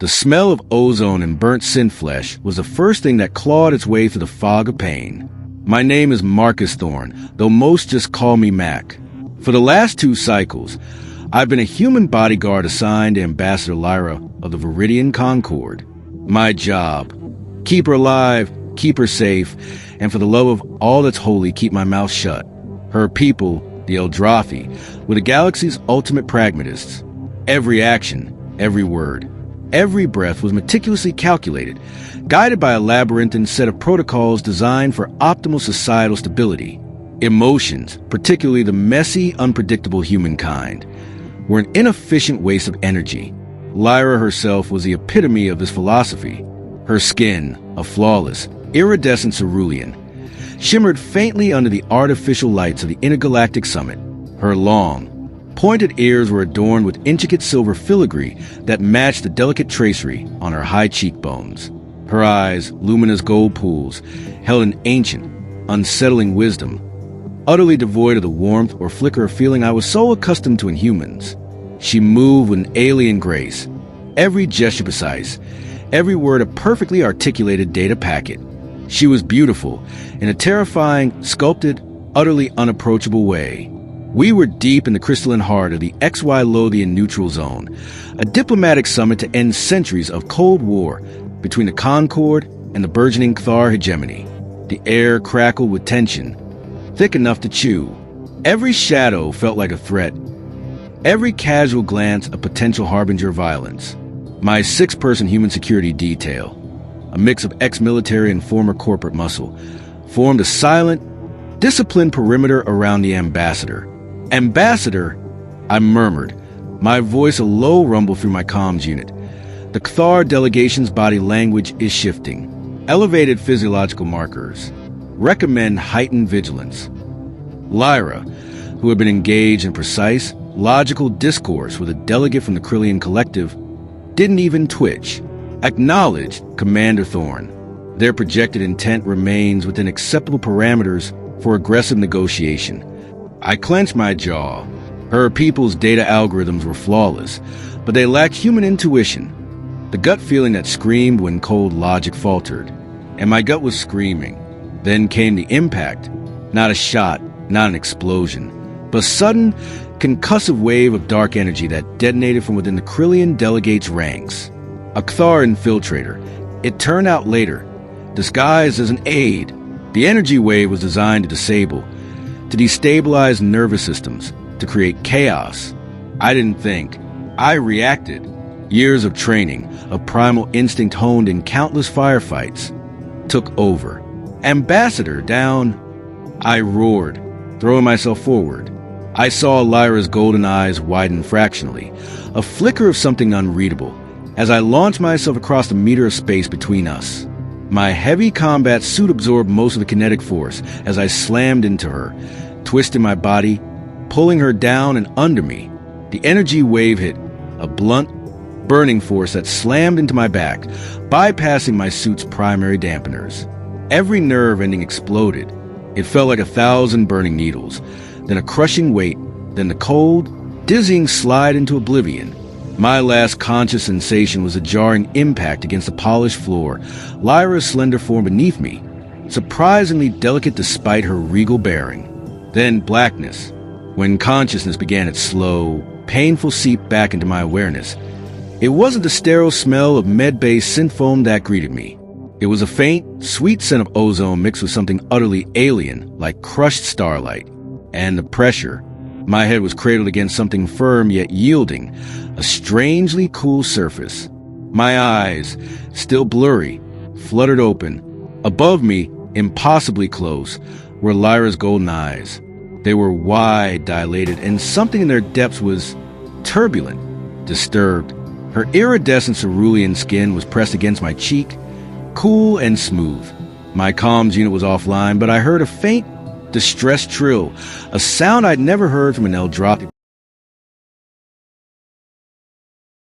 The smell of ozone and burnt synth flesh was the first thing that clawed its way through the fog of pain. My name is Marcus Thorne, though most just call me Mac. For the last 2 cycles, I've been a human bodyguard assigned to Ambassador Lyra of the Viridian Concord. My job: keep her alive, keep her safe, and for the love of all that's holy, keep my mouth shut. Her people, the Eldrathi, were the galaxy's ultimate pragmatists. Every action, every word, every breath was meticulously calculated, guided by a labyrinthine set of protocols designed for optimal societal stability. Emotions, particularly the messy, unpredictable humankind, were an inefficient waste of energy. Lyra herself was the epitome of this philosophy. Her skin, a flawless, iridescent cerulean, shimmered faintly under the artificial lights of the intergalactic summit. Her long, pointed ears were adorned with intricate silver filigree that matched the delicate tracery on her high cheekbones. Her eyes, luminous gold pools, held an ancient, unsettling wisdom, utterly devoid of the warmth or flicker of feeling I was so accustomed to in humans. She moved with an alien grace, every gesture precise, every word a perfectly articulated data packet. She was beautiful in a terrifying, sculpted, utterly unapproachable way. We were deep in the crystalline heart of the XY Lothian neutral zone, a diplomatic summit to end centuries of Cold War between the Concord and the burgeoning Cthar hegemony. The air crackled with tension, thick enough to chew. Every shadow felt like a threat, every casual glance a potential harbinger of violence. My 6-person human security detail, a mix of ex-military and former corporate muscle, formed a silent, disciplined perimeter around the ambassador. Ambassador, I murmured, my voice a low rumble through my comms unit. The Cthar delegation's body language is shifting. Elevated physiological markers recommend heightened vigilance. Lyra, who had been engaged in precise, logical discourse with a delegate from the Krillian Collective, didn't even twitch. Acknowledged Commander Thorne. Their projected intent remains within acceptable parameters for aggressive negotiation. I clenched my jaw. Her people's data algorithms were flawless, but they lacked human intuition, the gut feeling that screamed when cold logic faltered. And my gut was screaming. Then came the impact. Not a shot, not an explosion, but a sudden, concussive wave of dark energy that detonated from within the Krillian delegate's ranks. A Cthar infiltrator, it turned out later, disguised as an aide. The energy wave was designed to destabilize nervous systems, to create chaos. I didn't think. I reacted. Years of training, of primal instinct honed in countless firefights, took over. Ambassador down. I roared, throwing myself forward. I saw Lyra's golden eyes widen fractionally, a flicker of something unreadable, as I launched myself across the meter of space between us. My heavy combat suit absorbed most of the kinetic force as I slammed into her, twisting my body, pulling her down and under me. The energy wave hit, a blunt, burning force that slammed into my back, bypassing my suit's primary dampeners. Every nerve ending exploded. It felt like 1,000 burning needles, then a crushing weight, then the cold, dizzying slide into oblivion. My last conscious sensation was a jarring impact against the polished floor, Lyra's slender form beneath me, surprisingly delicate despite her regal bearing. Then blackness, when consciousness began its slow, painful seep back into my awareness. It wasn't the sterile smell of med-based synth foam that greeted me. It was a faint, sweet scent of ozone mixed with something utterly alien, like crushed starlight. And the pressure. My head was cradled against something firm yet yielding, a strangely cool surface. My eyes, still blurry, fluttered open. Above me, impossibly close, were Lyra's golden eyes. They were wide, dilated, and something in their depths was turbulent, disturbed. Her iridescent cerulean skin was pressed against my cheek, cool and smooth. My comms unit was offline, but I heard a faint, distressed trill, a sound I'd never heard from an Eldrathi.